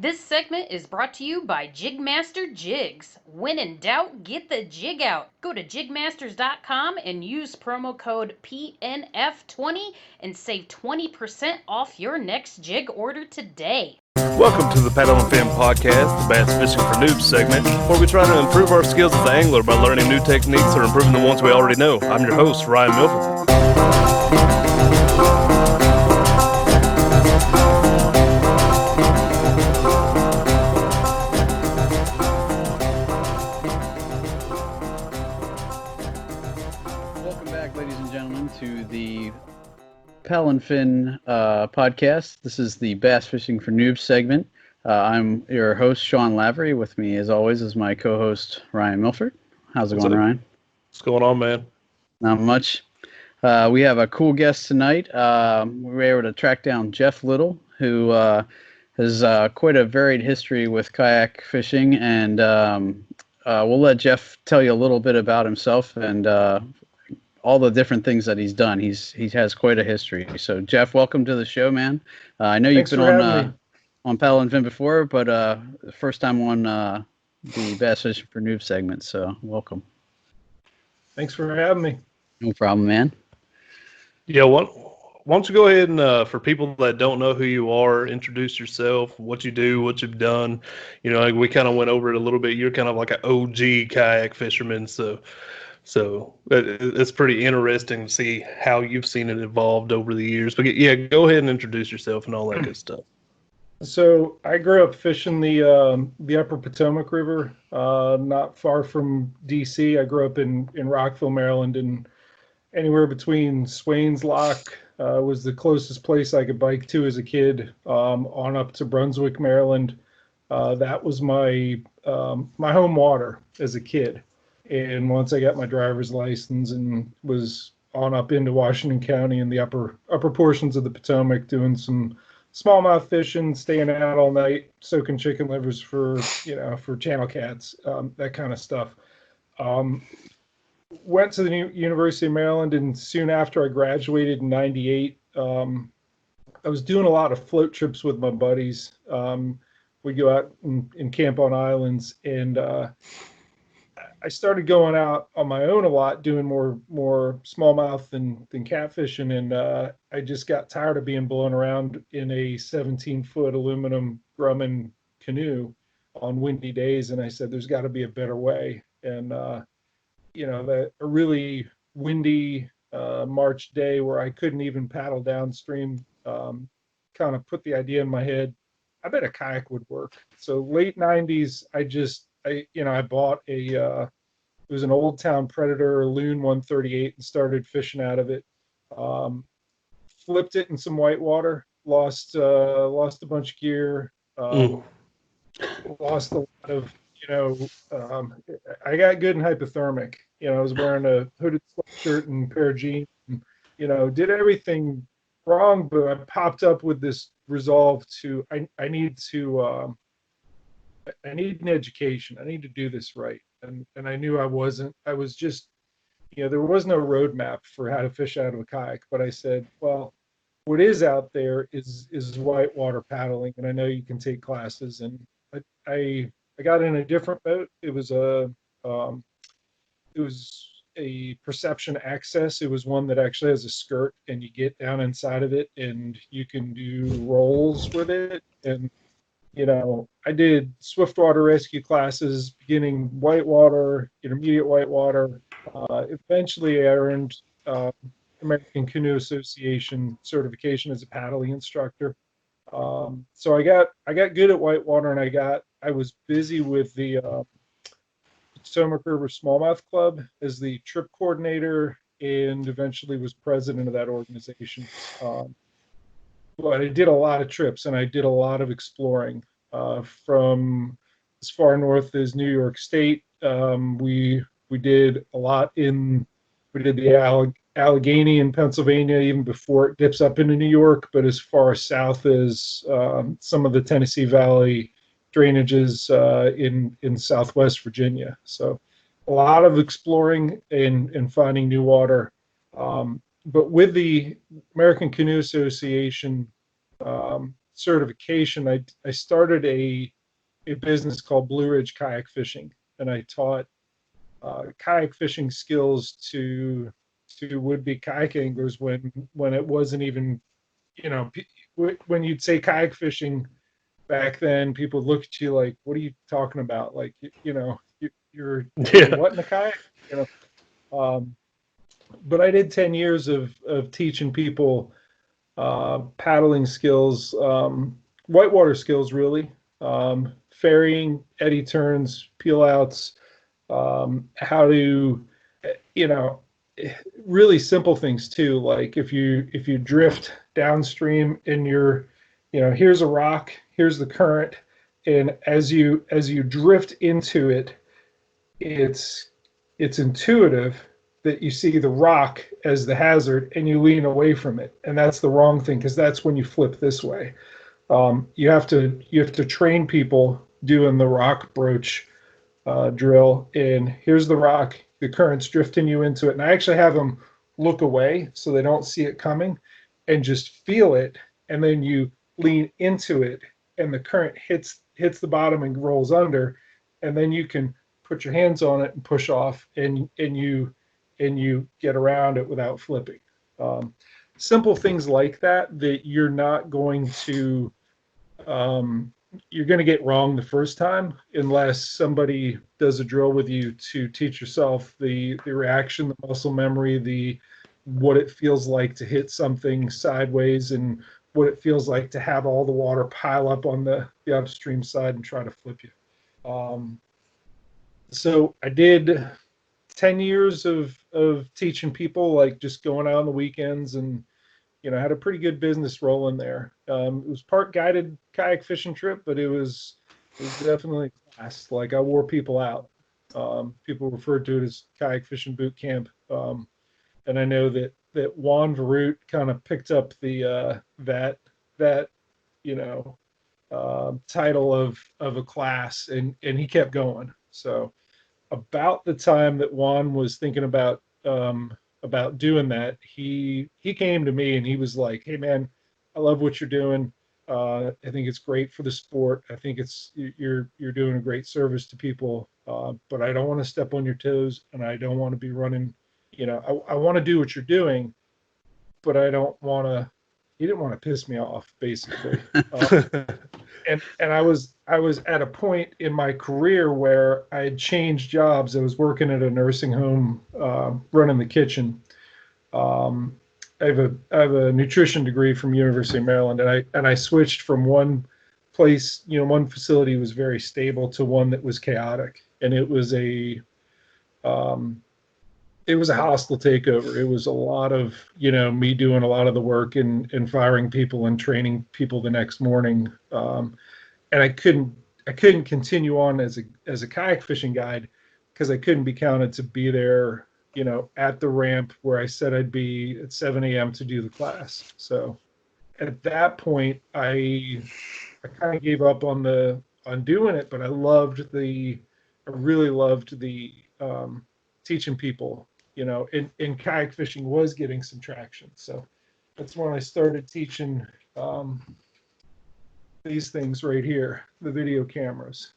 This segment is brought to you by Jigmaster Jigs. When in doubt, get the jig out. Go to jigmasters.com and use promo code PNF20 and save 20% off your next jig order today. Welcome to the Paddle and Fin Podcast, the Bass Fishing for Noobs segment, where we try to improve our skills as an angler by learning new techniques or improving the ones we already know. I'm your host, Ryan Milford. To the Paddle and Fin podcast. This is the Bass Fishing for Noobs segment. I'm your host, Sean Lavery. With me, as always, is my co-host, Ryan Milford. How's it going, Ryan? What's going on, man? Not much. We have a cool guest tonight. We were able to track down Jeff Little, who has quite a varied history with kayak fishing, and we'll let Jeff tell you a little bit about himself and all the different things that he's done. He has quite a history. So, Jeff, welcome to the show, man. I know you've been on Paddle and Fin before, but the first time on the Bass Fishing for Noobs segment. So, welcome. Thanks for having me. No problem, man. Yeah, why don't you go ahead and, for people that don't know who you are, introduce yourself, what you do, what you've done. You know, we kind of went over it a little bit. You're kind of like an OG kayak fisherman, So it's pretty interesting to see how you've seen it evolved over the years. But yeah, go ahead and introduce yourself and all that good stuff. So I grew up fishing the Upper Potomac River, not far from D.C. I grew up in Rockville, Maryland, and anywhere between Swains Lock was the closest place I could bike to as a kid, on up to Brunswick, Maryland. That was my home water as a kid. And once I got my driver's license and was on up into Washington County in the upper portions of the Potomac, doing some smallmouth fishing, staying out all night, soaking chicken livers for channel cats, that kind of stuff. Went to the University of Maryland, and soon after I graduated in '98, I was doing a lot of float trips with my buddies. We go out and camp on islands, and I started going out on my own a lot, doing more smallmouth than catfishing, and I just got tired of being blown around in a 17-foot aluminum Grumman canoe on windy days, and I said, "There's got to be a better way." And that a really windy March day where I couldn't even paddle downstream, kind of put the idea in my head, I bet a kayak would work. So late '90s, I bought it was an Old Town Predator Loon 138 and started fishing out of it. Flipped it in some whitewater, lost a bunch of gear, lost a lot of, I got good and hypothermic. I was wearing a hooded sweatshirt and pair of jeans, and, did everything wrong, but I popped up with this resolve to, I need an education. I need to do this right. And I knew I was just, there was no roadmap for how to fish out of a kayak, but I said, well, what is out there is whitewater paddling. And I know you can take classes, and I got in a different boat. It was a Perception Access. It was one that actually has a skirt, and you get down inside of it and you can do rolls with it. And I did swiftwater rescue classes, beginning whitewater, intermediate whitewater. Eventually, I earned American Canoe Association certification as a paddling instructor. So I got good at whitewater, and I was busy with the Potomac River Smallmouth Club as the trip coordinator, and eventually was president of that organization. But I did a lot of trips, and I did a lot of exploring, from as far north as New York State. We did a lot we did the Allegheny in Pennsylvania, even before it dips up into New York, but as far south as some of the Tennessee Valley drainages in Southwest Virginia. So a lot of exploring and finding new water. But with the American Canoe Association certification, I started a business called Blue Ridge Kayak Fishing, and I taught kayak fishing skills to would-be kayak anglers when it wasn't even, when you'd say kayak fishing back then, people would look at you like, what are you talking about? Like, you're doing Yeah. what in a kayak? But I did 10 years of teaching people paddling skills, whitewater skills, really, ferrying, eddy turns, peel outs, how to, you know, really simple things too. Like if you drift downstream and here's a rock, here's the current, and as you drift into it, it's intuitive that you see the rock as the hazard and you lean away from it, and that's the wrong thing because that's when you flip this way. You have to train people doing the rock broach drill. And here's the rock, the current's drifting you into it, and I actually have them look away so they don't see it coming, and just feel it, and then you lean into it, and the current hits the bottom and rolls under, and then you can put your hands on it and push off, and you get around it without flipping. Simple things like that you're not going to you're going to get wrong the first time unless somebody does a drill with you to teach yourself the reaction, the muscle memory, the what it feels like to hit something sideways, and what it feels like to have all the water pile up on the upstream side and try to flip you. So I did 10 years of teaching people, like just going out on the weekends, and had a pretty good business rolling there. It was part guided kayak fishing trip, but it was definitely class. Like I wore people out. People referred to it as kayak fishing boot camp. And I know that Juan Varut kind of picked up the that title of a class, and he kept going. So about the time that Juan was thinking about doing that, he came to me and he was like, "Hey man, I love what you're doing. I think it's great for the sport. I think you're doing a great service to people. But I don't want to step on your toes, and I don't want to be running. I want to do what you're doing, but I don't want to." He didn't want to piss me off, basically. And I was at a point in my career where I had changed jobs. I was working at a nursing home, running the kitchen. I have a nutrition degree from University of Maryland, and I switched from one place, one facility was very stable, to one that was chaotic, and it was a hostile takeover. It was a lot of me doing a lot of the work and firing people and training people the next morning, and I couldn't continue on as a kayak fishing guide because I couldn't be counted to be there at the ramp where I said I'd be at 7 a.m. to do the class. So at that point, I kind of gave up on doing it, but I really loved the teaching people, and kayak fishing was getting some traction. So that's when I started teaching these things right here, the video cameras.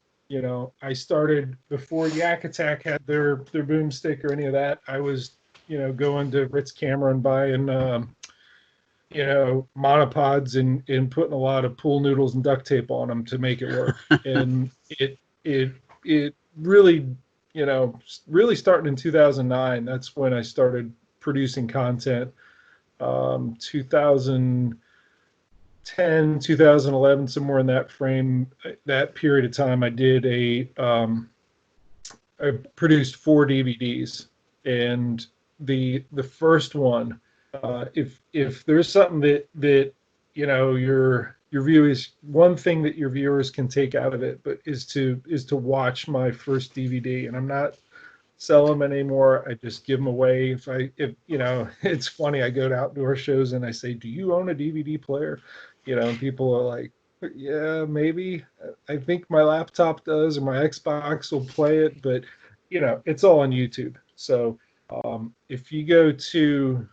I started before Yak Attack had their boomstick or any of that. I was, going to Ritz Camera and buying, monopods and putting a lot of pool noodles and duct tape on them to make it work. And it really, really starting in 2009. That's when I started producing content. 2010, 2011, somewhere in that frame, that period of time, I did I produced 4 DVDs, and the first one, if there's something that your viewers, one thing that your viewers can take out of it, but is to watch my first DVD, and I'm not sell them anymore. I just give them away. If it's funny, I go to outdoor shows and I say, "Do you own a DVD player?" And people are like, "Yeah, maybe. I think my laptop does, or my Xbox will play it, but it's all on YouTube." So if you go to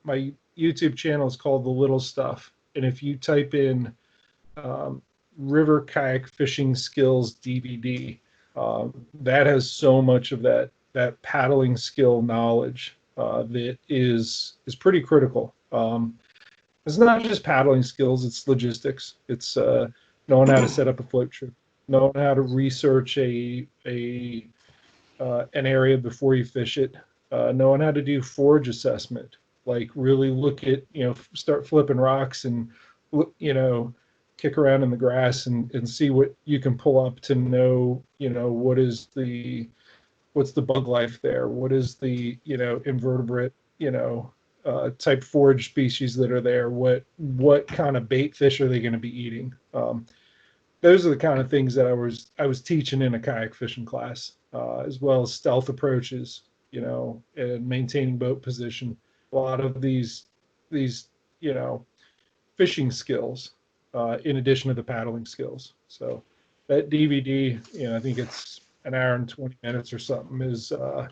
my YouTube channel, it's called The Little Stuff, and if you type in River Kayak Fishing Skills DVD. That has so much of that paddling skill knowledge that is pretty critical. It's not just paddling skills; it's logistics. It's knowing how to set up a float trip, knowing how to research an area before you fish it, knowing how to do forage assessment, like really look at, start flipping rocks and, kick around in the grass and see what you can pull up to know, what's the bug life there? What is the, invertebrate, type forage species that are there? What kind of bait fish are they going to be eating? Those are the kind of things that I was teaching in a kayak fishing class, as well as stealth approaches, and maintaining boat position. A lot of these, fishing skills, in addition to the paddling skills. So that DVD, I think it's an hour and 20 minutes or something, is a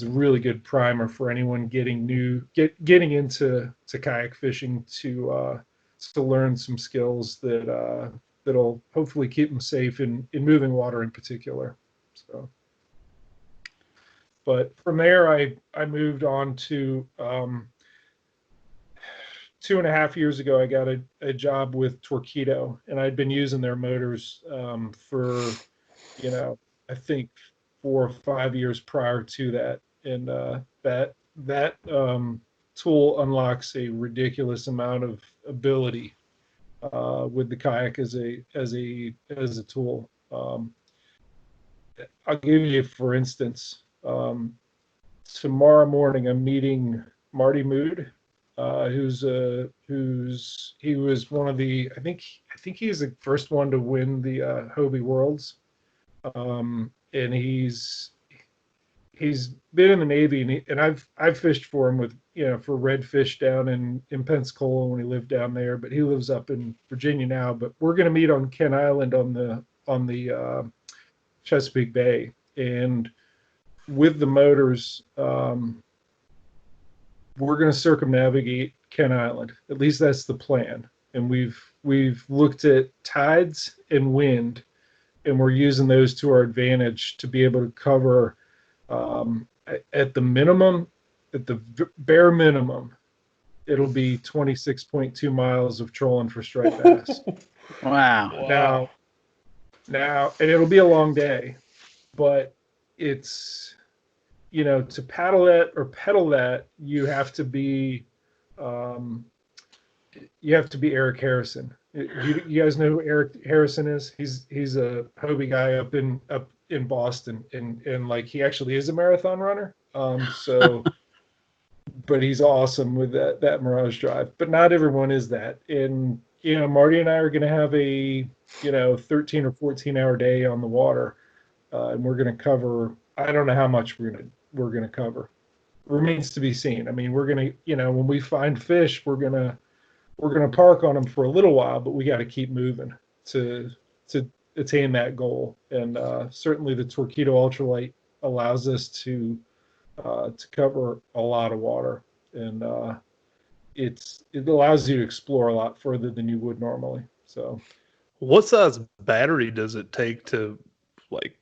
really good primer for anyone getting into kayak fishing to learn some skills that'll hopefully keep them safe in moving water in particular. So, but from there, I moved on to 2.5 years ago. I got a job with Torqeedo, and I'd been using their motors for, I think 4 or 5 years prior to that, and that tool unlocks a ridiculous amount of ability with the kayak as a tool. I'll give you, for instance, tomorrow morning I'm meeting Marty Mood, he was one of the, I think he's the first one to win the Hobie Worlds, and he's been in the Navy, and I've fished for him with, for redfish down in Pensacola when he lived down there, but he lives up in Virginia now. But we're going to meet on Kent Island on the Chesapeake Bay, and with the motors, we're going to circumnavigate Kent Island. At least that's the plan. And we've looked at tides and wind, and we're using those to our advantage to be able to cover, at the bare minimum, it'll be 26.2 miles of trolling for striped bass. Wow. Now, and it'll be a long day, but it's, to paddle that or pedal that, you have to be Eric Harrison. You guys know who Eric Harrison is? He's a Hobie guy up in Boston, and like, he actually is a marathon runner. But he's awesome with that Mirage drive. But not everyone is that. And Marty and I are going to have a 13 or 14-hour day on the water, and we're going to cover. I don't know how much we're going to cover. Remains to be seen. I mean, we're going to, when we find fish, we're going to park on them for a little while, but we got to keep moving to attain that goal. And certainly the Torqeedo Ultralight allows us to cover a lot of water, and it allows you to explore a lot further than you would normally. So, what size battery does it take to, like,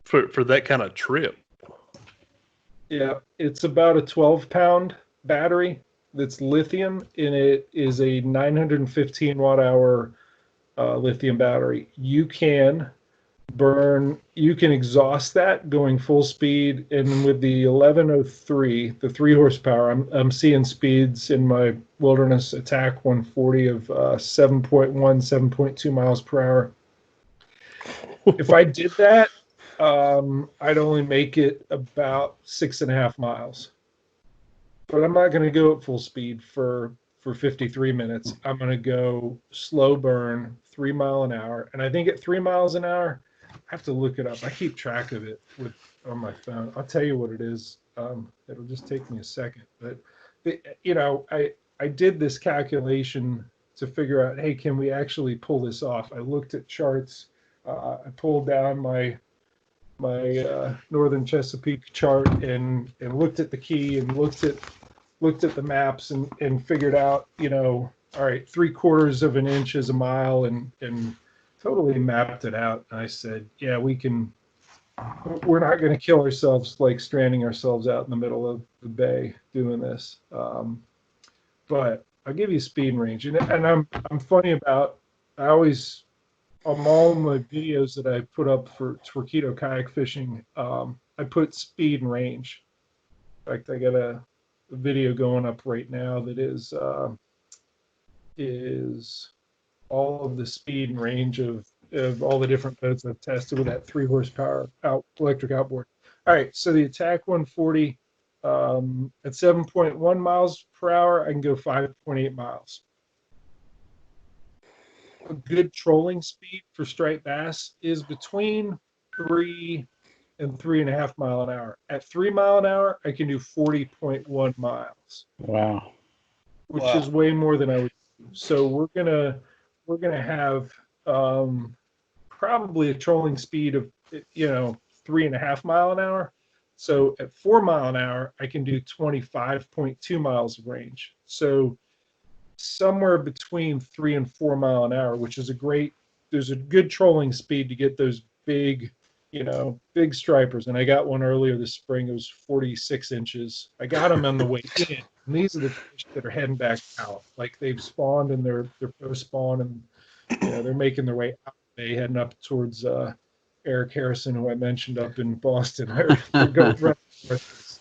for that kind of trip? Yeah, it's about a 12-pound battery that's lithium, and it is a 915 watt hour lithium battery. You can exhaust that going full speed, and with the 1103, the 3 horsepower, I'm seeing speeds in my Wilderness Attack 140 of 7.1, 7.2 miles per hour. If I did that, I'd only make it about 6.5 miles. But I'm not going to go at full speed for 53 minutes. I'm going to go slow burn, 3 mile an hour. And I think at 3 miles an hour, I have to look it up. I keep track of it on my phone. I'll tell you what it is. It'll just take me a second. But, I did this calculation to figure out, hey, can we actually pull this off? I looked at charts. I pulled down my Northern Chesapeake chart and looked at the key and looked at the maps and figured out, all right, 3/4 of an inch is a mile, and totally mapped it out. And I said, yeah, we're not going to kill ourselves, like stranding ourselves out in the middle of the bay doing this. But I'll give you speed and range. And I'm funny about, I always, on all my videos that I put up for Torqeedo kayak fishing, I put speed and range. In fact, I got a video going up right now that is all of the speed and range of all the different boats I've tested with that 3 horsepower electric outboard. All right, so the Attack 140 at 7.1 miles per hour, I can go 5.8 miles. A good trolling speed for striped bass is between 3 and 3.5 mile an hour. At 3 mile an hour, I can do 40.1 miles. Wow. Which is way more than I would do. So we're gonna have probably a trolling speed of 3.5 mile an hour. So at 4 mile an hour, I can do 25.2 miles of range. So somewhere between 3 and 4 mile an hour, which is there's a good trolling speed to get those big stripers. And I got one earlier this spring. It was 46 inches. I got them on the way in. And these are the fish that are heading back out. Like they've spawned and they're post-spawn, and they're making their way out. They heading up towards Eric Harrison, who I mentioned up in Boston. They're going right north.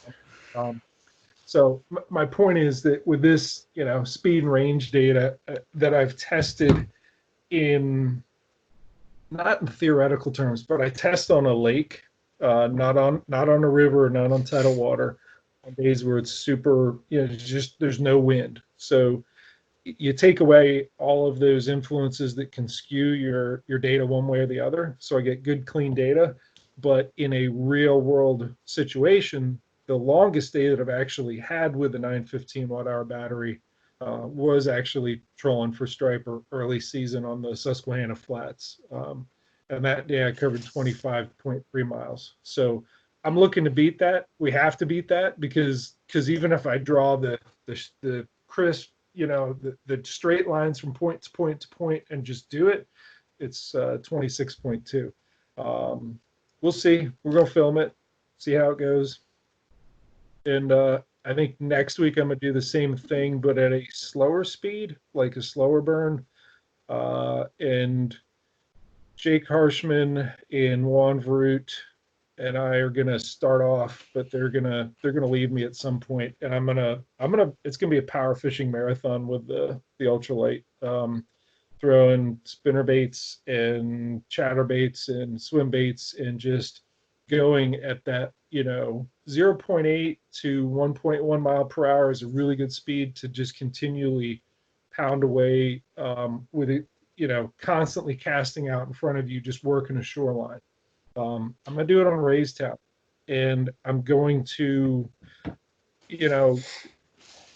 So my point is that with this, speed and range data that I've tested not in theoretical terms, but I test on a lake, not on a river, not on tidal water, on days where it's super, just there's no wind. So you take away all of those influences that can skew your data one way or the other. So I get good, clean data. But in a real world situation, the longest day that I've actually had with the 915 watt hour battery was actually trolling for striper early season on the Susquehanna Flats. And that day I covered 25.3 miles. So I'm looking to beat that. We have to beat that because even if I draw the crisp, the straight lines from point to point to point and just do it, it's 26.2. We'll see. We're going to film it, see how it goes. And I think next week I'm going to do the same thing, but at a slower speed, like a slower burn. And Jake Harshman and Juan Verut and I are gonna start off, but they're gonna leave me at some point, and it's gonna be a power fishing marathon with the ultralight, throwing spinner baits and chatter baits and swim baits and just going at that 0.8 to 1.1 mile per hour is a really good speed to just continually pound away with it, constantly casting out in front of you, just working a shoreline. I'm going to do it on raised towel, and I'm going to,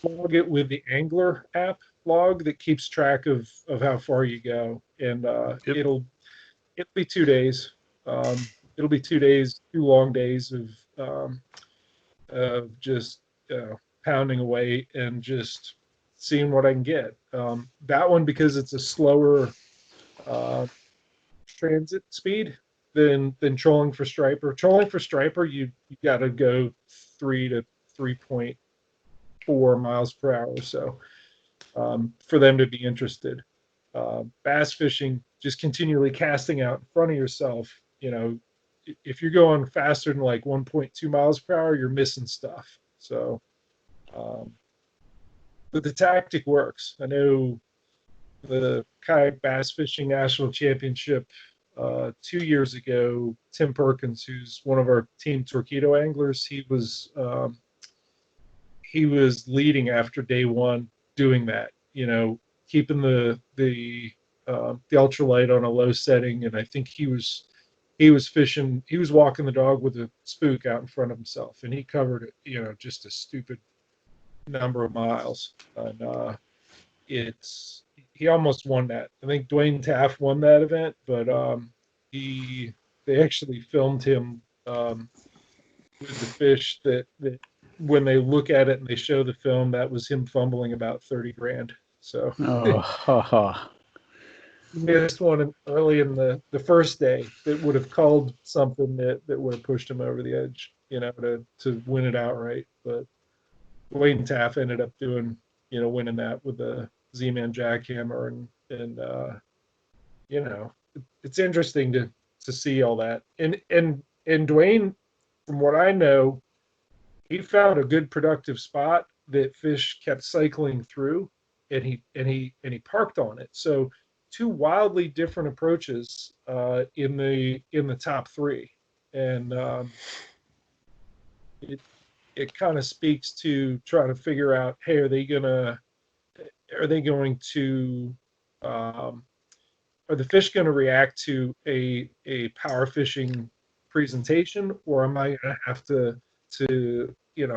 log it with the Angler app log that keeps track of how far you go. And it'll be 2 days. It'll be 2 days, 2 long days of just pounding away and just seeing what I can get. That one, because it's a slower transit speed than trolling for striper. Trolling for striper, you got to go 3 to 3.4 miles per hour or so for them to be interested. Bass fishing, just continually casting out in front of yourself. If you're going faster than like 1.2 miles per hour, you're missing stuff. So, but the tactic works. I know the Kayak Bass Fishing National Championship 2 years ago, Tim Perkins, who's one of our team Torqeedo anglers, he was leading after day one doing that, keeping the ultralight on a low setting, and I think he was fishing, he was walking the dog with a spook out in front of himself, and he covered just a stupid number of miles, and he almost won that. I think Dwayne Taft won that event, but they actually filmed him with the fish that when they look at it and they show the film, that was him fumbling about 30 grand. So Oh, ha, ha. he missed one early in the first day that would have called something that would have pushed him over the edge, to win it outright. But Wayne Taff ended up winning that with the Z-Man jackhammer, and it's interesting to see all that. And Dwayne, from what I know, he found a good productive spot that fish kept cycling through, and he parked on it. So two wildly different approaches in the top three, and it kind of speaks to trying to figure out, hey, are they going to are the fish going to react to a power fishing presentation, or am I going to have to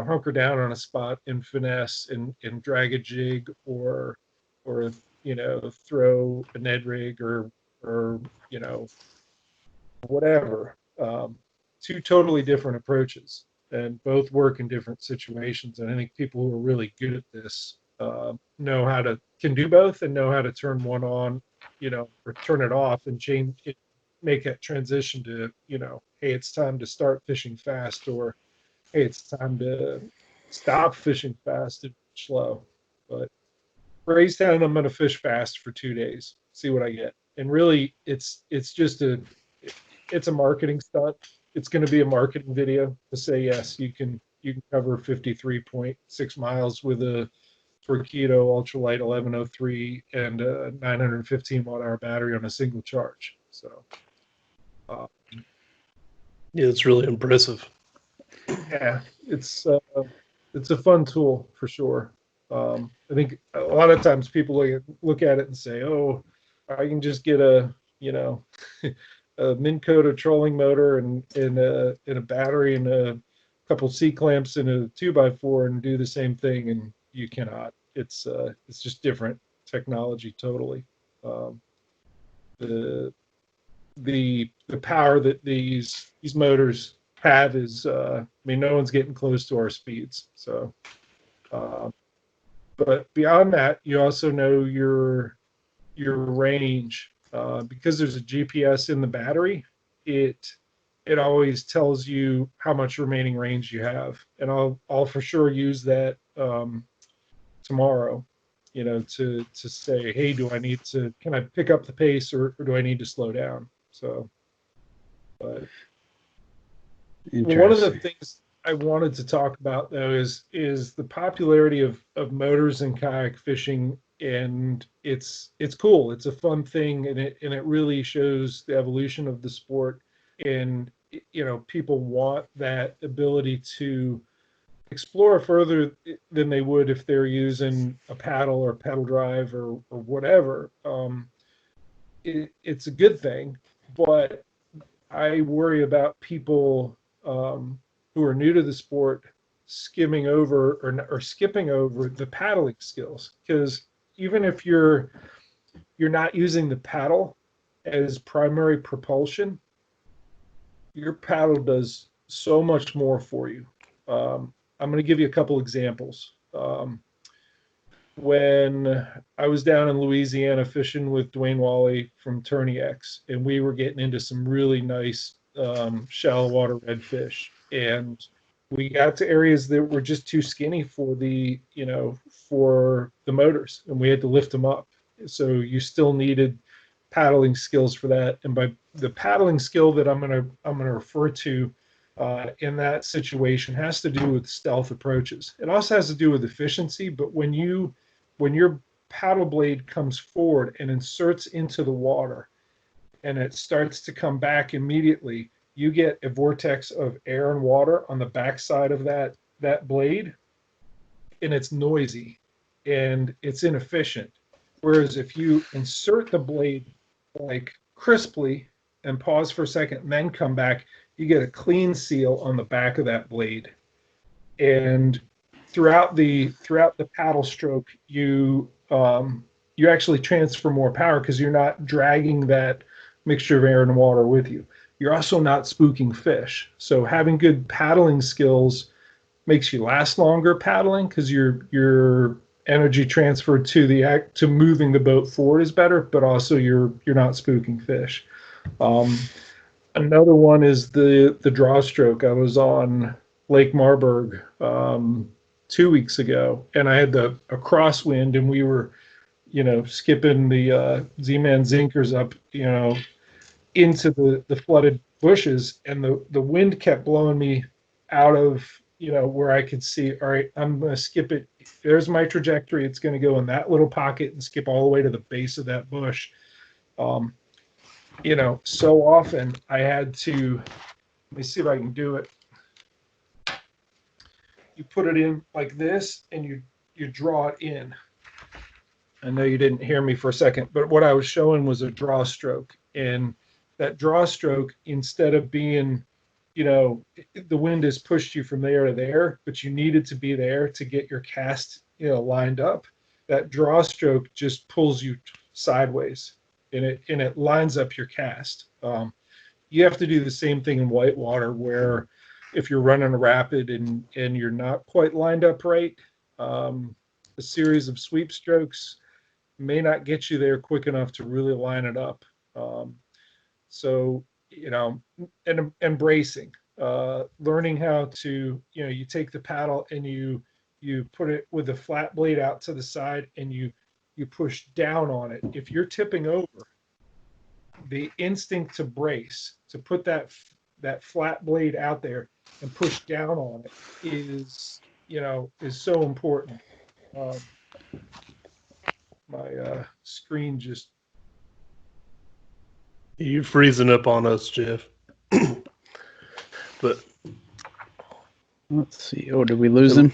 hunker down on a spot and finesse and drag a jig, or throw a Ned rig, or whatever. Two totally different approaches, and both work in different situations. And I think people who are really good at this can do both and know how to turn one on, or turn it off and change it, make that transition to, hey, it's time to start fishing fast, or hey, it's time to stop fishing fast and slow. But for Raystown, I'm going to fish fast for 2 days, see what I get. And really, it's a marketing stunt. It's going to be a marketing video to say, yes, you can cover 53.6 miles with a Torqeedo ultralight 1103 and a 915 watt hour battery on a single charge. So, Yeah, it's really impressive. yeah, it's a fun tool for sure. I think a lot of times people look at it and say, "Oh, I can just get a a Minn Kota trolling motor and a battery and a couple C clamps and a 2x4 and do the same thing," and you cannot. It's just different technology totally. The the power that these motors have is, no one's getting close to our speeds. So, but beyond that, you also know your range, because there's a GPS in the battery. It always tells you how much remaining range you have, and I'll for sure use that tomorrow. To say, hey, can I pick up the pace, or do I need to slow down? So, but one of the things I wanted to talk about, though, is the popularity of motors in kayak fishing, and it's cool. It's a fun thing, and it really shows the evolution of the sport. And people want that ability to explore further than they would if they're using a paddle or pedal drive or whatever. It's a good thing, but I worry about people who are new to the sport skimming over or skipping over the paddling skills, because even if you're not using the paddle as primary propulsion, your paddle does so much more for you. I'm going to give you a couple examples. When I was down in Louisiana fishing with Dwayne Wally from Tourney X, and we were getting into some really nice shallow water redfish, and we got to areas that were just too skinny for the motors, and we had to lift them up. So you still needed paddling skills for that. And by the paddling skill that I'm gonna refer to in that situation has to do with stealth approaches. It also has to do with efficiency, but when your paddle blade comes forward and inserts into the water and it starts to come back immediately, you get a vortex of air and water on the backside of that blade, and it's noisy and it's inefficient. Whereas if you insert the blade like crisply and pause for a second and then come back, you get a clean seal on the back of that blade. And throughout the paddle stroke, you actually transfer more power because you're not dragging that mixture of air and water with you. You're also not spooking fish. So having good paddling skills makes you last longer paddling, because you're energy transfer to the act to moving the boat forward is better, but also you're not spooking fish. Another one is the draw stroke. I was on Lake Marburg 2 weeks ago, and I had a crosswind, and we were, skipping the Z-Man Zinkers up, into the flooded bushes, and the wind kept blowing me out of, where I could see, all right, I'm going to skip it. There's my trajectory. It's going to go in that little pocket and skip all the way to the base of that bush. So often I had to, let me see if I can do it. You put it in like this, and you draw it in. I know you didn't hear me for a second, but what I was showing was a draw stroke. And that draw stroke, instead of being, the wind has pushed you from there to there, but you needed to be there to get your cast, lined up. That draw stroke just pulls you sideways, and it lines up your cast. You have to do the same thing in whitewater, where if you're running a rapid and you're not quite lined up right, a series of sweep strokes may not get you there quick enough to really line it up. So, and embracing, learning how to, you take the paddle and you put it with the flat blade out to the side, and you push down on it. If you're tipping over, the instinct to brace, to put that flat blade out there and push down on it is so important. My screen just... You're freezing up on us, Jeff. But let's see. Oh, did we lose him?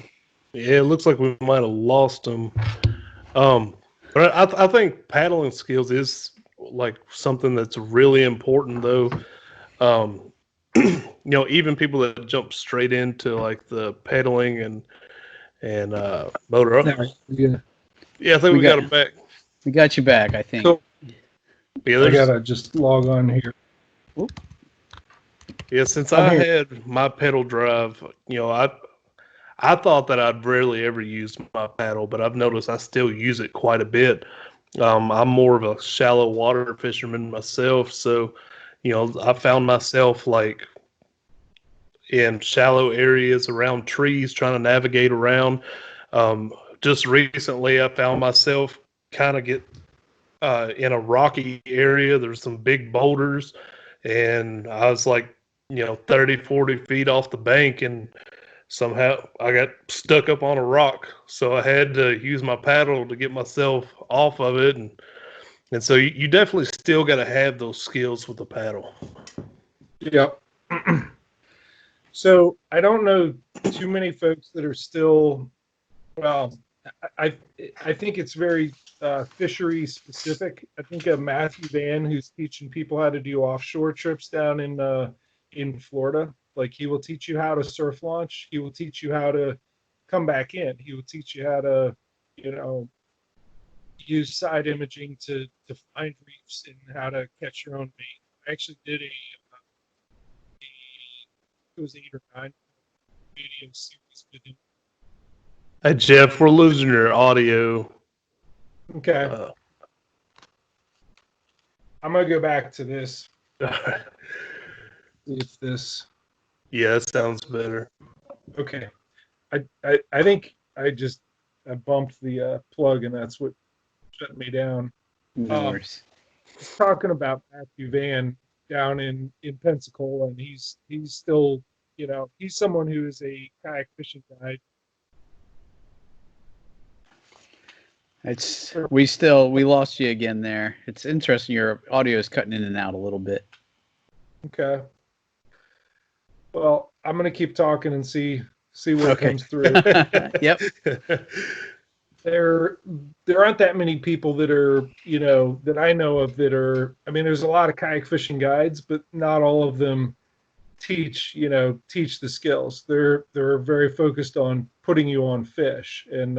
Yeah, it looks like we might have lost him. But I think paddling skills is like something that's really important, though. Even people that jump straight into like the pedaling and motor. Yeah, I think we got him back. We got you back, I think. So, yeah, I gotta just log on here. Oop. Yeah, since I had my pedal drive, I thought that I'd rarely ever use my paddle, but I've noticed I still use it quite a bit. I'm more of a shallow water fisherman myself, so I found myself like in shallow areas around trees trying to navigate around. Just recently, I found myself kind of get in a rocky area. There's some big boulders, and I was like, 30, 40 feet off the bank, and somehow I got stuck up on a rock. So I had to use my paddle to get myself off of it. And so you definitely still got to have those skills with the paddle. Yep. So I don't know too many folks that are still, well, I think it's very fishery specific. I think Matthew Van, who's teaching people how to do offshore trips down in Florida, like he will teach you how to surf launch. He will teach you how to come back in. He will teach you how to, use side imaging to find reefs and how to catch your own bait. I actually did it was 8 or 9 video series with him. Hey Jeff, we're losing your audio. Okay. I'm gonna go back to this. It's this. Yeah, that sounds better. Okay. I think I bumped the plug, and that's what shut me down. Talking about Matthew Van down in Pensacola, and he's still, he's someone who is a kayak fishing guide. We lost you again there. It's interesting. Your audio is cutting in and out a little bit. Okay. Well, I'm gonna keep talking and see what comes through. Yep. There aren't that many people that are, that I know of that are. I mean, there's a lot of kayak fishing guides, but not all of them teach the skills. They're very focused on putting you on fish, and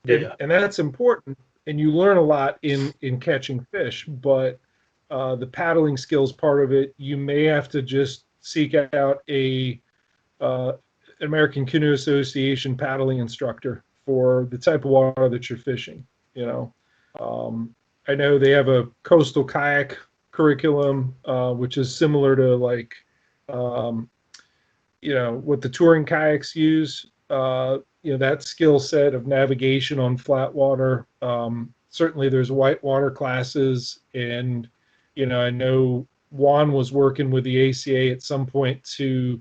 that's important. And you learn a lot in catching fish, but the paddling skills part of it, you may have to just seek out a American Canoe Association paddling instructor for the type of water that you're fishing. You know, I know they have a coastal kayak curriculum, which is similar to like, you know, what the touring kayaks use. You know, that skill set of navigation on flat water. Certainly, there's whitewater classes, and you know, I know Juan was working with the ACA at some point to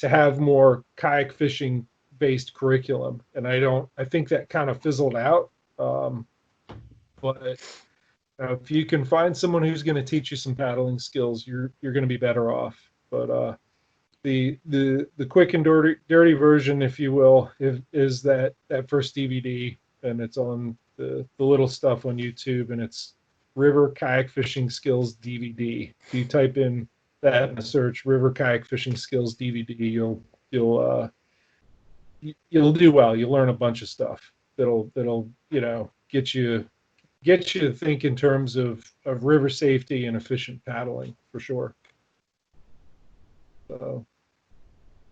have more kayak fishing based curriculum, and I think that kind of fizzled out. But if you can find someone who's going to teach you some paddling skills, you're going to be better off. But the quick and dirty version, if you will, is that first DVD, and it's on the little stuff on YouTube, and it's River Kayak Fishing Skills DVD. If you type in that in the search, River Kayak Fishing Skills DVD, you'll do well. You'll learn a bunch of stuff that'll you know get you to think in terms of river safety and efficient paddling for sure. So.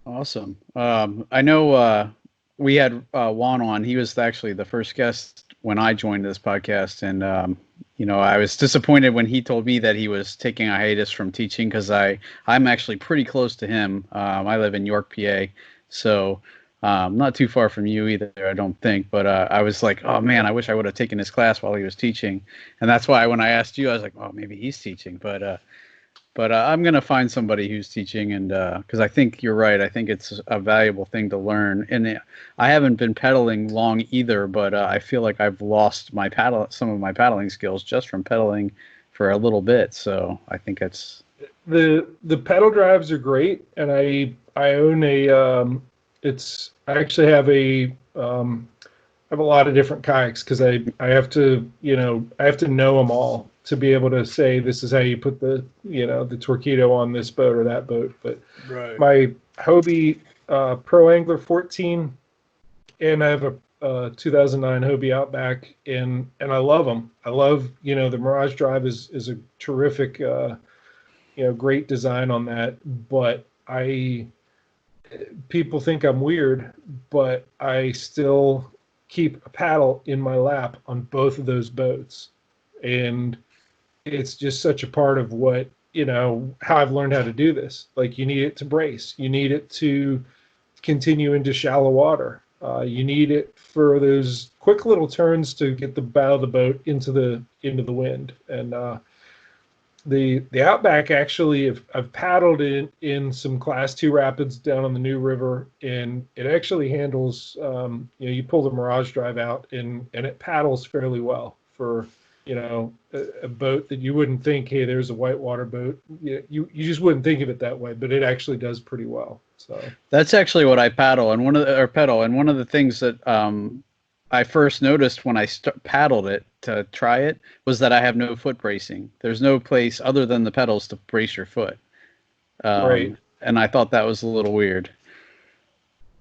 Awesome. I know we had Juan on. He was actually the first guest when I joined this podcast, and you know, I was disappointed when he told me that he was taking a hiatus from teaching, because I'm actually pretty close to him. I live in York, PA, so not too far from you either, I don't think. But I was like, oh man, I wish I would have taken his class while he was teaching, and that's why when I asked you, I was like, oh, maybe he's teaching, but I'm going to find somebody who's teaching, and because I think you're right. I think it's a valuable thing to learn. And I haven't been pedaling long either, but I feel like I've lost some of my paddling skills just from pedaling for a little bit. So I think it's the pedal drives are great, and I own a I actually have a lot of different kayaks, because I have to know them all to be able to say this is how you put the Torqeedo on this boat or that boat. But Right. my Hobie Pro Angler 14, and I have a 2009 Hobie Outback, and I love them. I love, the Mirage Drive is a terrific, great design on that. But people think I'm weird, but I still keep a paddle in my lap on both of those boats. And it's just such a part of what, how I've learned how to do this. Like, you need it to brace. You need it to continue into shallow water. You need it for those quick little turns to get the bow of the boat into the wind. And the Outback, actually, I've paddled in some Class 2 rapids down on the New River, and it actually handles, you pull the Mirage Drive out, and it paddles fairly well for, a boat that you wouldn't think, hey, there's a whitewater boat. You just wouldn't think of it that way, but it actually does pretty well. So that's actually what I pedal, and one of the things that I first noticed when I paddled it to try it was that I have no foot bracing. There's no place other than the pedals to brace your foot. Right. And I thought that was a little weird.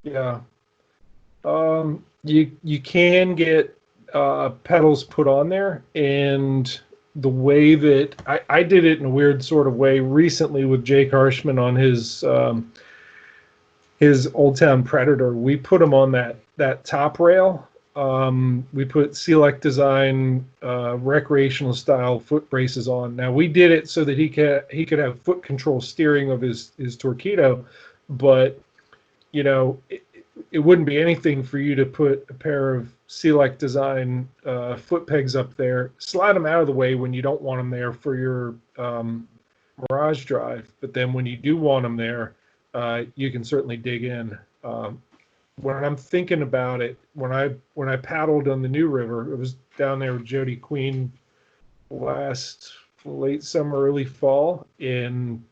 Yeah. You can get pedals put on there, and the way that I did it in a weird sort of way recently with Jake Harshman on his Old Town Predator. We put him on that top rail. We put Select Design recreational style foot braces on. Now, we did it so that he could have foot control steering of his Torqeedo, but it wouldn't be anything for you to put a pair of Select Design foot pegs up there, slide them out of the way when you don't want them there for your Mirage Drive, but then when you do want them there, you can certainly dig in. When I'm thinking about it, when I paddled on the New River, it was down there with Jody Queen last late summer, early fall, and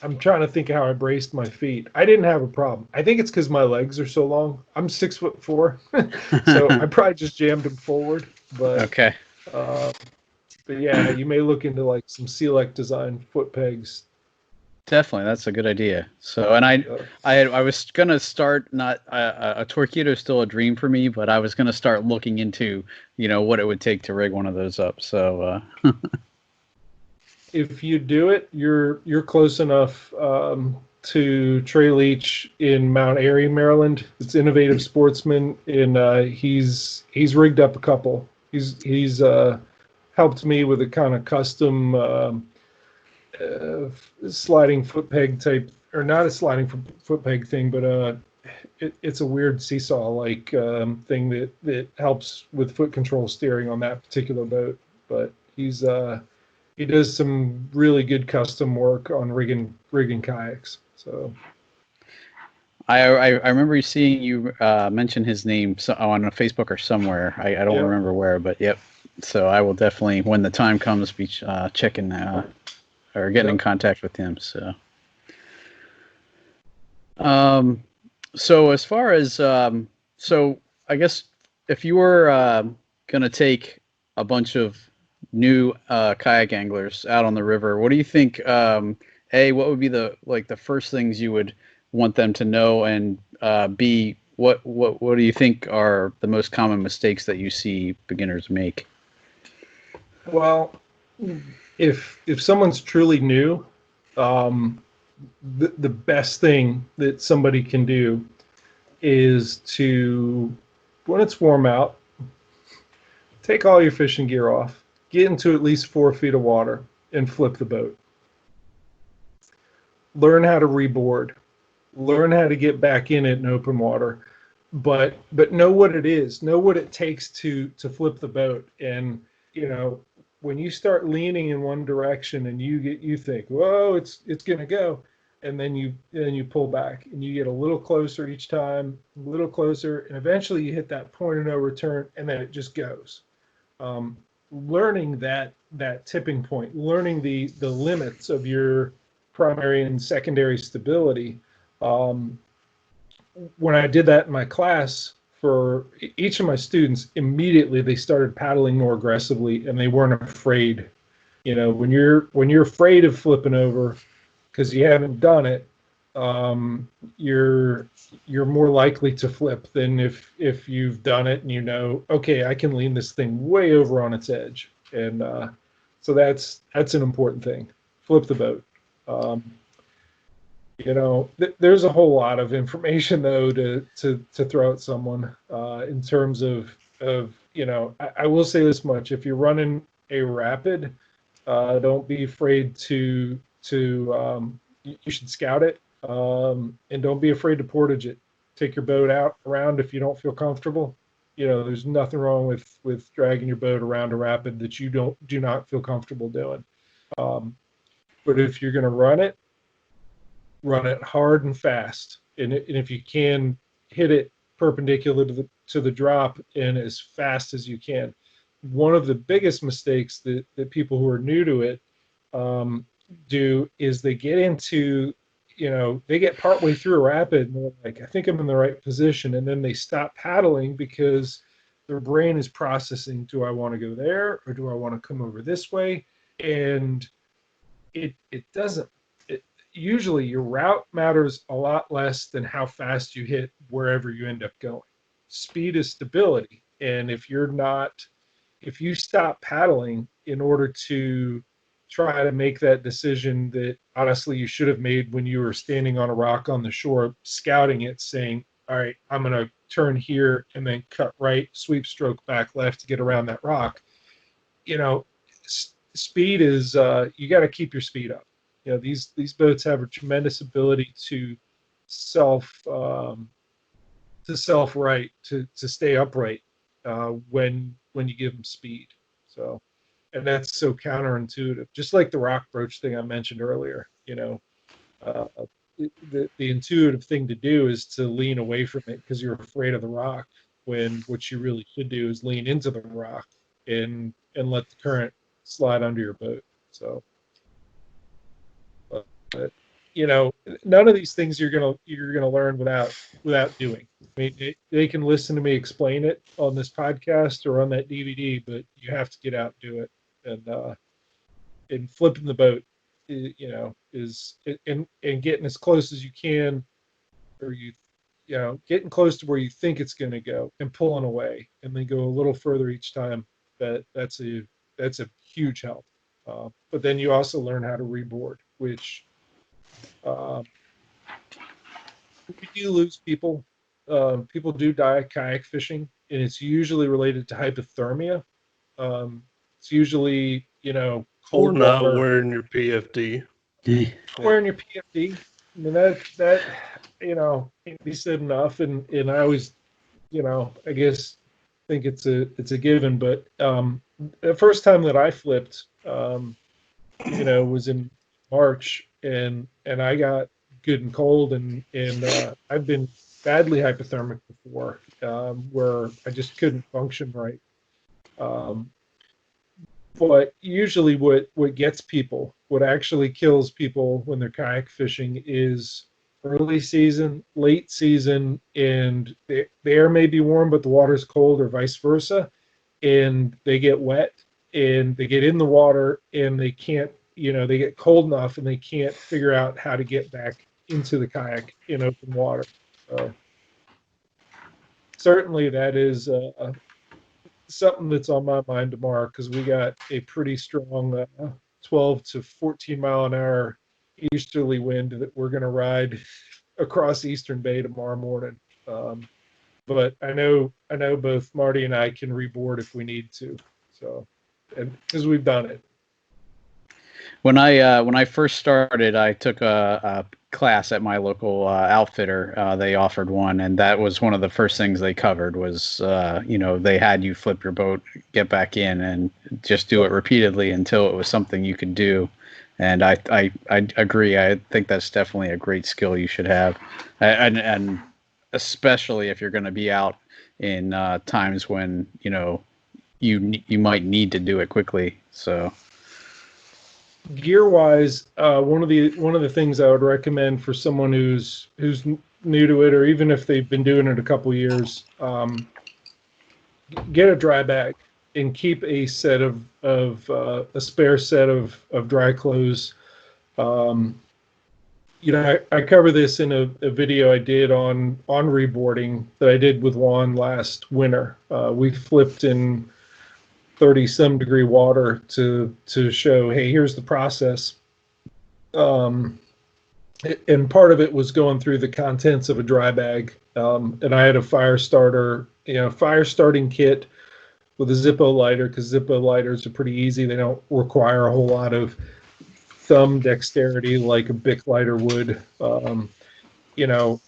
I'm trying to think how I braced my feet. I didn't have a problem. I think it's because my legs are so long. I'm 6'4", so I probably just jammed them forward. But okay. But yeah, you may look into like some Select Design foot pegs. Definitely, that's a good idea. So, and I was gonna start not a Torqeedo is still a dream for me, but I was gonna start looking into what it would take to rig one of those up. So, if you do it, you're close enough to Trey Leach in Mount Airy, Maryland. It's Innovative Sportsman, and he's rigged up a couple. He's helped me with a kind of custom sliding foot peg type, or not a sliding foot peg thing, but it's a weird seesaw like thing that helps with foot control steering on that particular boat. But he does some really good custom work on rigging kayaks. So I remember seeing you mention his name on Facebook or somewhere. I don't yeah. remember where, but yep. So I will definitely, when the time comes, be checking or getting in contact with him. So as far as so I guess if you were gonna take a bunch of new kayak anglers out on the river, what do you think? What would be the first things you would want them to know, and B, what do you think are the most common mistakes that you see beginners make? Well, if someone's truly new, the best thing that somebody can do is to, when it's warm out, take all your fishing gear off, get into at least 4 feet of water, and flip the boat. Learn how to reboard. Learn how to get back in it in open water, but know what it is. Know what it takes to flip the boat. And when you start leaning in one direction and you think, whoa, it's gonna go, and then you pull back and you get a little closer each time, a little closer, and eventually you hit that point of no return, and then it just goes. Learning that tipping point, learning the limits of your primary and secondary stability. When I did that in my class for each of my students, immediately they started paddling more aggressively, and they weren't afraid. When you're afraid of flipping over because you haven't done it, you're more likely to flip than if you've done it and okay, I can lean this thing way over on its edge. And so that's an important thing. Flip the boat. There's a whole lot of information though to throw at someone in terms of I will say this much: if you're running a rapid, don't be afraid to you should scout it, and don't be afraid to portage it. Take your boat out around if you don't feel comfortable. There's nothing wrong with dragging your boat around a rapid that you do not feel comfortable doing. But if you're going to run it hard and fast, and if you can, hit it perpendicular to the drop and as fast as you can. One of the biggest mistakes that people who are new to it do is they get into, they get partway through a rapid and they're like, I think I'm in the right position, and then they stop paddling because their brain is processing, do I want to go there or do I want to come over this way? And it doesn't. Usually your route matters a lot less than how fast you hit wherever you end up going. Speed is stability. And if you stop paddling in order to try to make that decision that honestly you should have made when you were standing on a rock on the shore, scouting it, saying, all right, I'm going to turn here and then cut right, sweep stroke back left to get around that rock. Speed is, you got to keep your speed up. These boats have a tremendous ability to stay upright when you give them speed. So, and that's so counterintuitive. Just like the rock broach thing I mentioned earlier. The intuitive thing to do is to lean away from it because you're afraid of the rock. When what you really should do is lean into the rock and let the current slide under your boat. So. But none of these things you're gonna learn without doing. I mean, they can listen to me explain it on this podcast or on that DVD, but you have to get out and do it. And flipping the boat, is and getting as close as you can, or getting close to where you think it's going to go and pulling away, and then go a little further each time. That's a huge help. But then you also learn how to reboard, which we do lose people. People do die kayak fishing, and it's usually related to hypothermia. It's usually, Or cold not water. wearing your PFD. Yeah. Yeah. Wearing your PFD. I mean, that can't be said enough. And I always, I guess think it's a given. But the first time that I flipped, was in March, and I got good and cold, and I've been badly hypothermic before, where I just couldn't function right. Um, but usually, what gets people, what actually kills people when they're kayak fishing, is early season, late season, and the air may be warm, but the water's cold, or vice versa, and they get wet, and they get in the water, and they can't, they get cold enough, and they can't figure out how to get back into the kayak in open water. So certainly that is something that's on my mind tomorrow, because we got a pretty strong 12 to 14 mile an hour easterly wind that we're going to ride across Eastern Bay tomorrow morning. Um, but I know both Marty and I can reboard if we need to. So, and because we've done it. When I first started, I took a class at my local outfitter. They offered one, and that was one of the first things they covered was they had you flip your boat, get back in, and just do it repeatedly until it was something you could do. And I agree. I think that's definitely a great skill you should have, and especially if you're going to be out in times when you might need to do it quickly. So. Gear wise, one of the things I would recommend for someone who's new to it, or even if they've been doing it a couple years, get a dry bag and keep a set of a spare set of dry clothes. Um, I cover this in a video I did on reboarding that I did with Juan last winter. We flipped in 30 some degree water to show, hey, here's the process. Um, and part of it was going through the contents of a dry bag. And I had a fire starting kit with a Zippo lighter, because Zippo lighters are pretty easy. They don't require a whole lot of thumb dexterity like a Bic lighter would. You know,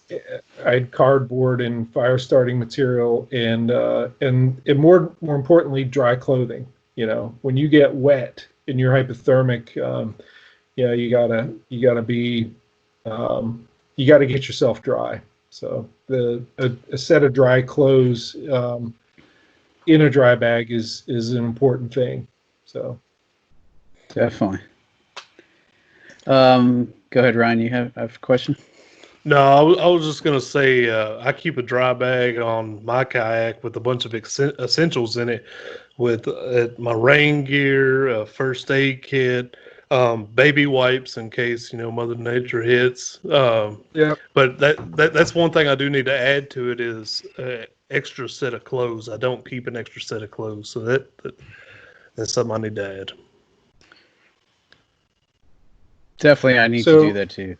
I had cardboard and fire starting material, and more importantly, dry clothing. When you get wet and you're hypothermic, you gotta be you gotta get yourself dry. So a set of dry clothes in a dry bag is an important thing. So Definitely. Go ahead, Ryan. You have a question? No, I was just gonna say I keep a dry bag on my kayak with a bunch of essentials in it, with my rain gear, a first aid kit, baby wipes in case Mother Nature hits. yeah, But that's one thing I do need to add to it is extra set of clothes. I don't keep an extra set of clothes, so that's something I need to add. Definitely, I need to do so that too.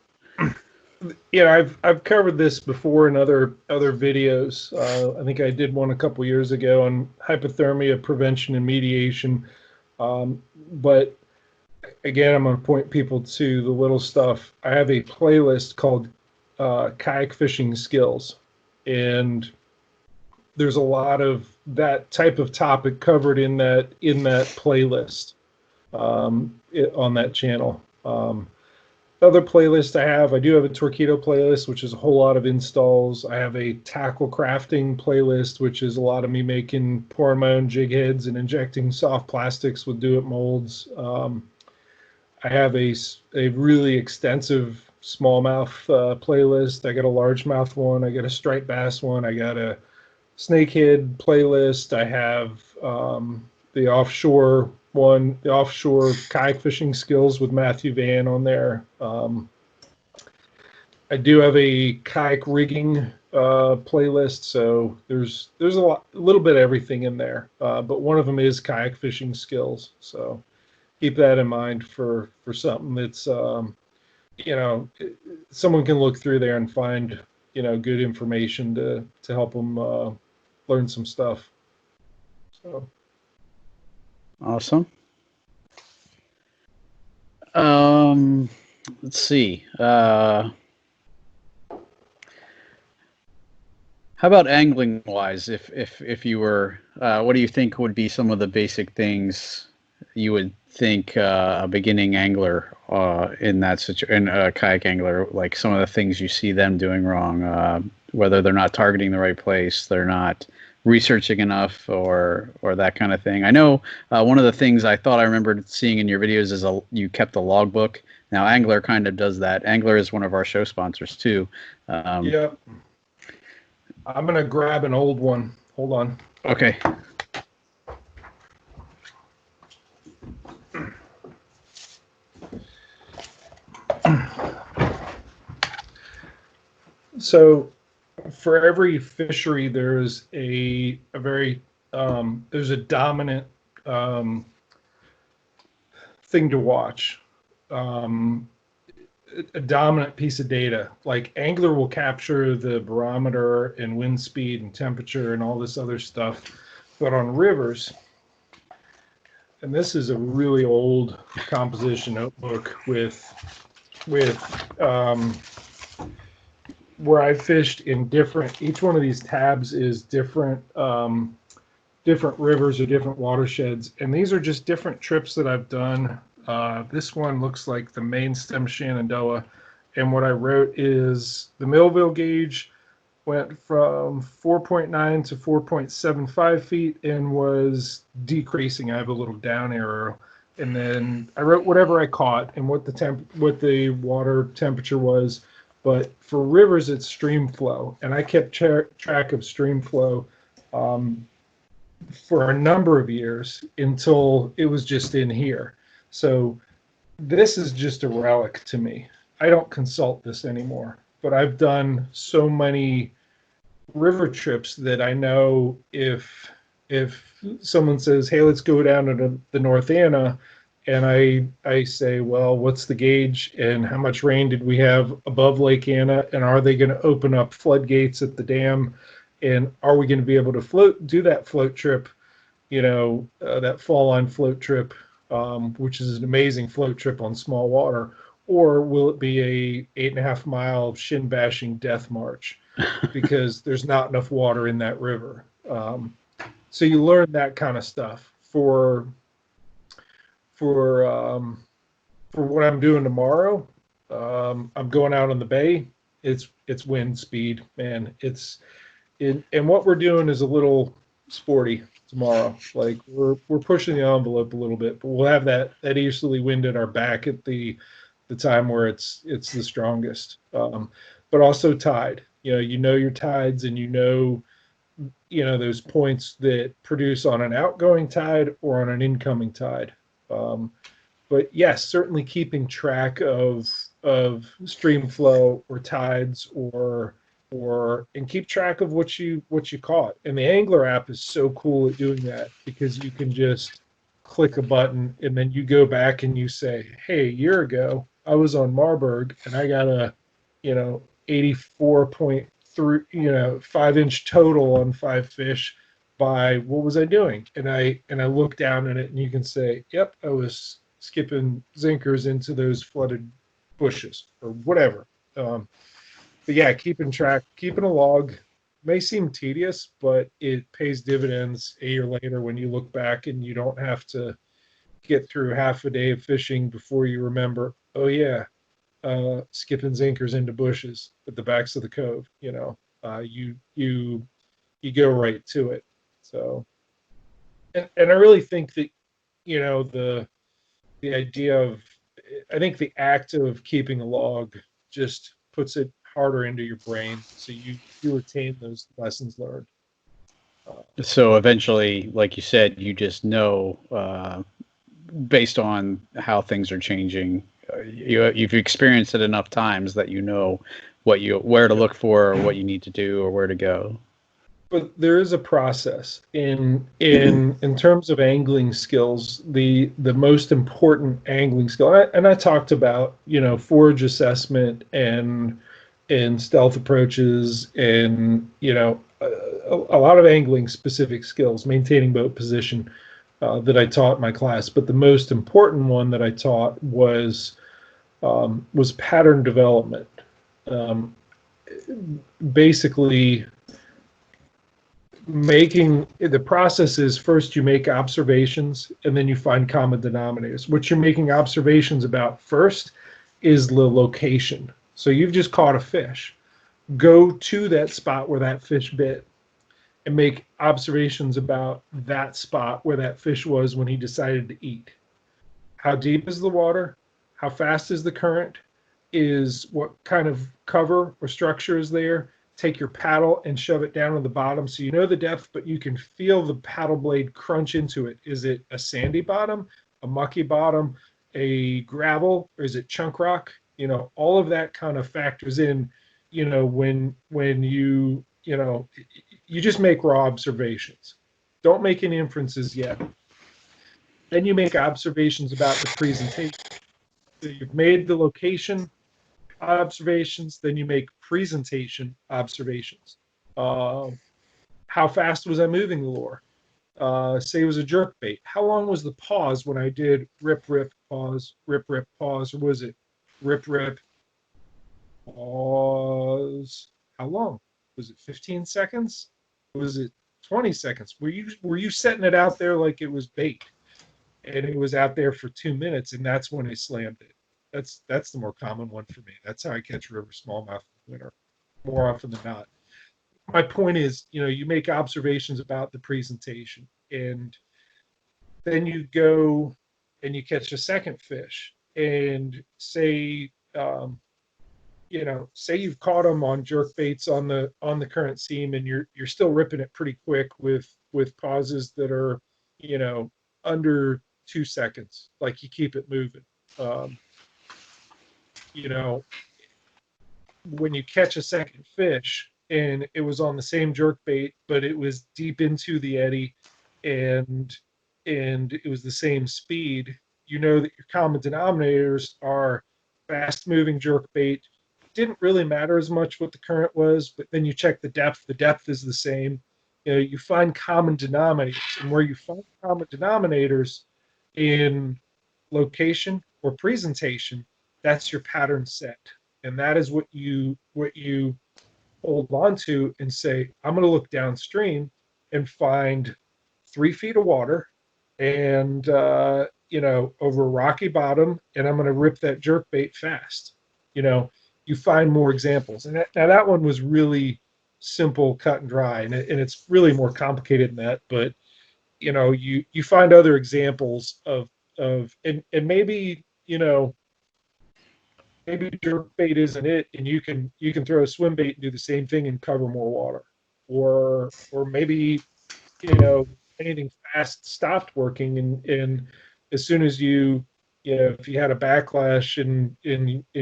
I've covered this before in other videos. I think I did one a couple years ago on hypothermia prevention and mediation. But again, I'm going to point people to the little stuff. I have a playlist called Kayak Fishing Skills, and there's a lot of that type of topic covered in that playlist on that channel. Other playlist I do have a Torqeedo playlist, which is a whole lot of installs. I have a tackle crafting playlist, which is a lot of me pouring my own jig heads and injecting soft plastics with do it molds. I have a really extensive smallmouth playlist. I got a largemouth one. I got a striped bass one. I got a snakehead playlist. I have the offshore one, the offshore kayak fishing skills with Matthew Van on there. I do have a kayak rigging playlist, so there's a little bit of everything in there. But one of them is kayak fishing skills, so keep that in mind for something that's someone can look through there and find good information to help them learn some stuff. So Awesome. Let's see. How about angling wise? If you were, what do you think would be some of the basic things you would think a beginning angler in that situation, a kayak angler, like some of the things you see them doing wrong, whether they're not targeting the right place, they're not researching enough, or that kind of thing. I know one of the things I thought I remembered seeing in your videos is you kept a logbook. Now Angler kind of does that. Angler is one of our show sponsors too. yeah, I'm gonna grab an old one. Hold on. Okay. So for every fishery, there's a very there's a dominant thing to watch, a dominant piece of data. Like angler will capture the barometer and wind speed and temperature and all this other stuff, but on rivers, and this is a really old composition notebook with where I fished in different, each one of these tabs is different different rivers or different watersheds, and these are just different trips that I've done. This one looks like the main stem Shenandoah, and what I wrote is the Millville gauge went from 4.9 to 4.75 feet and was decreasing. I have a little down arrow, and then I wrote whatever I caught and what the water temperature was. But for rivers, it's stream flow, and I kept track of stream flow for a number of years until it was just in here. So this is just a relic to me. I don't consult this anymore, but I've done so many river trips that I know if someone says, hey, let's go down to the North Anna, and I say, well, what's the gauge and how much rain did we have above Lake Anna, and are they going to open up floodgates at the dam, and are we going to be able to do that float trip, that fall on float trip, which is an amazing float trip on small water, or will it be a 8.5 mile shin bashing death march because there's not enough water in that river. So you learn that kind of stuff for what I'm doing tomorrow. I'm going out on the bay. It's wind speed, man. And what we're doing is a little sporty tomorrow. Like we're pushing the envelope a little bit, but we'll have that easterly wind at our back at the time where it's the strongest. But also tide. You know your tides, and you know those points that produce on an outgoing tide or on an incoming tide. But yes, certainly keeping track of stream flow or tides and keep track of what you caught. And the Angler app is so cool at doing that, because you can just click a button and then you go back and you say, hey, a year ago I was on Marburg and I got a 84.3 5-inch total on 5 fish. By what was I doing? And I look down at it, and you can say, yep, I was skipping zinkers into those flooded bushes or whatever. But yeah, keeping a log may seem tedious, but it pays dividends a year later when you look back and you don't have to get through half a day of fishing before you remember, oh yeah, skipping zinkers into bushes at the backs of the cove. You go right to it. So, and I really think that, the idea of, I think the act of keeping a log just puts it harder into your brain, so you retain those lessons learned. So eventually, like you said, you just know, based on how things are changing, you've experienced it enough times that you know where to look for, or what you need to do, or where to go. But there is a process in terms of angling skills. The most important angling skill, and I talked about forage assessment and and stealth approaches, and a lot of angling specific skills, maintaining boat position that I taught in my class. But the most important one that I taught was pattern development. Basically, making the process is first you make observations and then you find common denominators. What you're making observations about first is the location. So you've just caught a fish. Go to that spot where that fish bit and make observations about that spot where that fish was when he decided to eat. How deep is the water? How fast is the current? Is what kind of cover or structure is there? Take your paddle and shove it down to the bottom so you know the depth, but you can feel the paddle blade crunch into it. Is it a sandy bottom, a mucky bottom, a gravel, or is it chunk rock? All of that kind of factors in, when you just make raw observations. Don't make any inferences yet. Then you make observations about the presentation. So you've made the location observations, then you make presentation observations. How fast was I moving the lure? Say it was a jerk bait. How long was the pause when I did rip, rip, pause, rip, rip, pause? Or was it rip, rip, pause? How long? Was it 15 seconds? Was it 20 seconds? Were you setting it out there like it was bait? And it was out there for 2 minutes, and that's when I slammed it. That's the more common one for me. That's how I catch river smallmouth in the winter, more often than not. My point is, you make observations about the presentation, and then you go and you catch a second fish, and say you've caught them on jerk baits on the current seam, and you're still ripping it pretty quick with pauses that are under 2 seconds, like you keep it moving. When you catch a second fish and it was on the same jerk bait, but it was deep into the eddy and it was the same speed, you know that your common denominators are fast moving jerk bait. Didn't really matter as much what the current was, but then you check the depth is the same. You find common denominators, and where you find common denominators in location or presentation, that's your pattern set, and that is what you hold on to and say, I'm going to look downstream and find 3 feet of water and over a rocky bottom, and I'm going to rip that jerk bait fast. You find more examples, and that one was really simple, cut and dry, and it's really more complicated than that, but you find other examples of and maybe maybe jerk bait isn't it, and you can throw a swim bait and do the same thing and cover more water, or maybe anything fast stopped working, and as soon as if you had a backlash and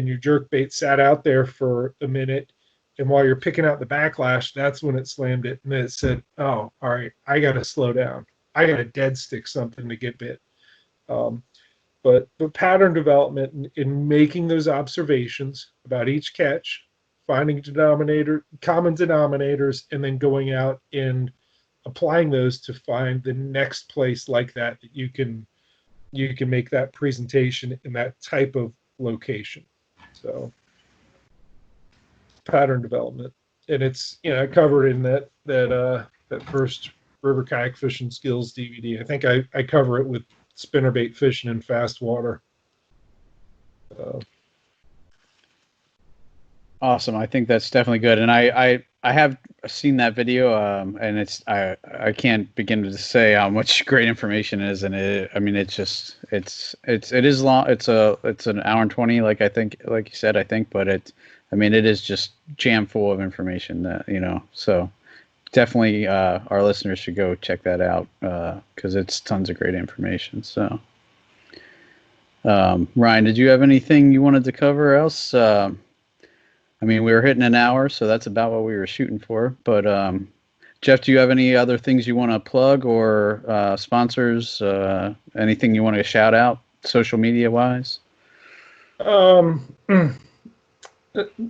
your jerk bait sat out there for a minute, and while you're picking out the backlash, that's when it slammed it, and then it said, oh, all right, I got to slow down, I got to dead stick something to get bit. But pattern development in making those observations about each catch, finding common denominators, and then going out and applying those to find the next place like that you can make that presentation in that type of location. So pattern development, and it's covered in that first river kayak fishing skills DVD. I think I cover it with spinnerbait fishing in fast water. Awesome. I think that's definitely good. And I have seen that video, and I can't begin to say how much great information is. And it is long. It's an hour and 20, like you said, I think, but it is just jam full of information that, so definitely, our listeners should go check that out, cause it's tons of great information. So, Ryan, did you have anything you wanted to cover else? We were hitting an hour, so that's about what we were shooting for. But Jeff, do you have any other things you want to plug, or sponsors? Anything you want to shout out, social media wise?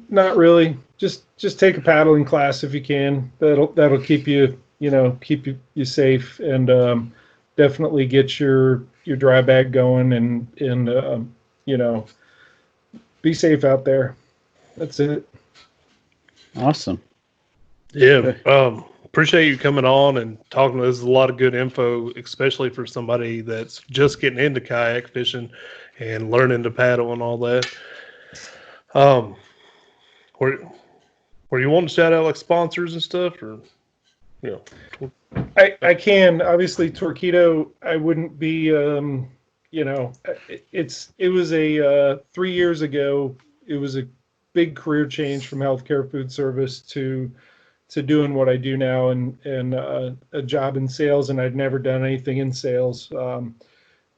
Not really. Just take a paddling class if you can. That'll keep you keep you safe, and definitely get your dry bag going, and you know be safe out there. That's it. Awesome. Yeah, appreciate you coming on and talking. There's a lot of good info, especially for somebody that's just getting into kayak fishing and learning to paddle and all that. Um, were were you wanting to shout out like sponsors and stuff, or you know? I can obviously Torqeedo. I wouldn't be. It was a 3 years ago. It was a big career change from healthcare food service to doing what I do now, and a job in sales, and I'd never done anything in sales.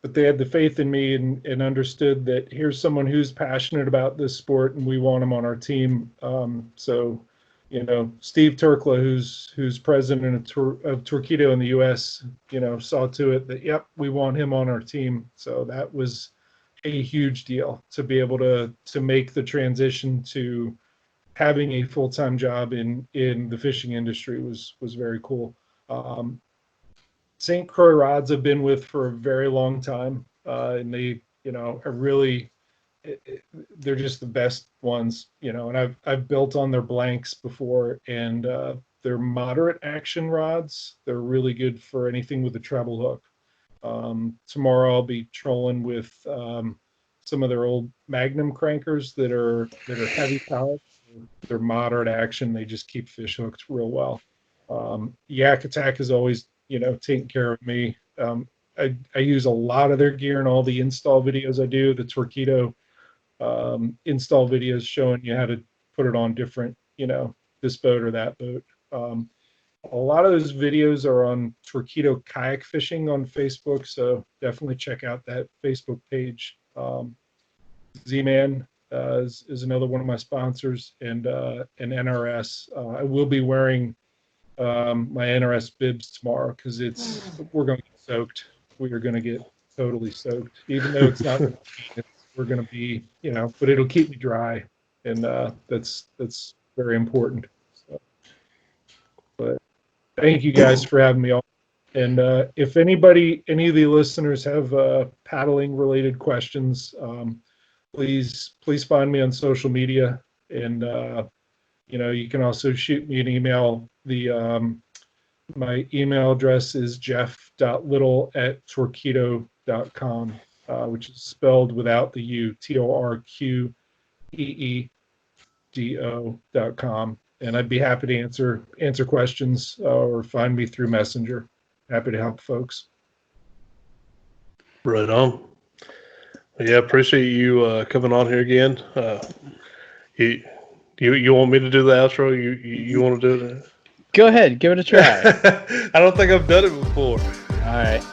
But they had the faith in me, and understood that here's someone who's passionate about this sport, and we want him on our team. So, Steve Turkla, who's president of Torqeedo in the U.S., saw to it that, yep, we want him on our team. So that was a huge deal to be able to make the transition to having a full-time job in the fishing industry was very cool. St. Croix Rods I've been with for a very long time, and they, are really, they're just the best ones, and I've built on their blanks before, and they're moderate action rods. They're really good for anything with a treble hook. Tomorrow I'll be trolling with some of their old Magnum crankers that are heavy power. They're moderate action. They just keep fish hooked real well. Yak Attack is always, taking care of me. I use a lot of their gear in all the install videos I do. The Torqeedo install videos showing you how to put it on different, this boat or that boat. A lot of those videos are on Torqeedo Kayak Fishing on Facebook, so definitely check out that Facebook page. Z-Man is another one of my sponsors, and NRS. I will be wearing my NRS bibs tomorrow because we're going to get soaked. We are going to get totally soaked, even though it's not. We're going to be, but it'll keep me dry, and that's very important. So, but thank you guys for having me on. And if any of the listeners have paddling related questions, please find me on social media, and you can also shoot me an email. My email address is jeff.little@torqeedo.com, which is spelled without the U, TORQEEDO.com. And I'd be happy to answer questions, or find me through Messenger. Happy to help folks. Right on. Yeah, appreciate you coming on here again. You want me to do the outro? You want to do it? Go ahead, give it a try. I don't think I've done it before. All right,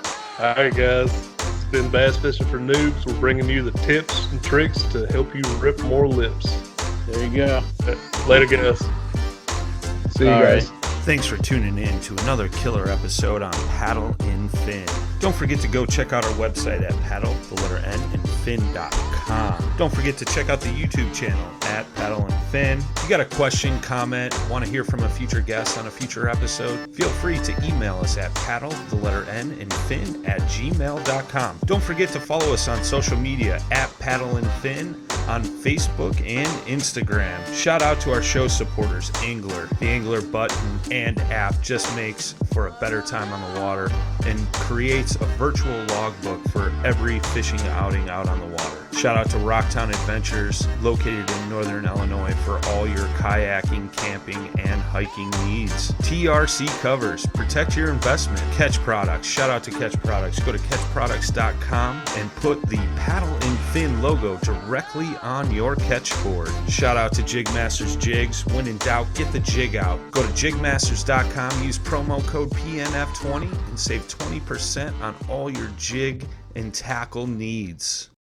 guys. It's been Bass Fishing for Noobs. We're bringing you the tips and tricks to help you rip more lips. There you go. Later, guys. See you guys. Thanks for tuning in to another killer episode on Paddle and Fin. Don't forget to go check out our website at paddle_and_fin.com. Don't forget to check out the YouTube channel at Paddle and Fin. If you got a question, comment, want to hear from a future guest on a future episode, feel free to email us at paddle_and_fin@gmail.com. Don't forget to follow us on social media at Paddle and Fin on Facebook and Instagram. Shout out to our show supporters, Angler. The Angler button and app just makes for a better time on the water and creates a virtual logbook for every fishing outing out on the water. Shout out to Rocktown Adventures, located in northern Illinois, for all your kayaking, camping, and hiking needs. TRC Covers, protect your investment. Catch Products, shout out to Catch Products. Go to catchproducts.com and put the Paddle and Fin logo directly on your catch board. Shout out to Jig Masters Jigs. When in doubt, get the jig out. Go to jigmasters.com, use promo code PNF20 and save 20% on all your jig and tackle needs.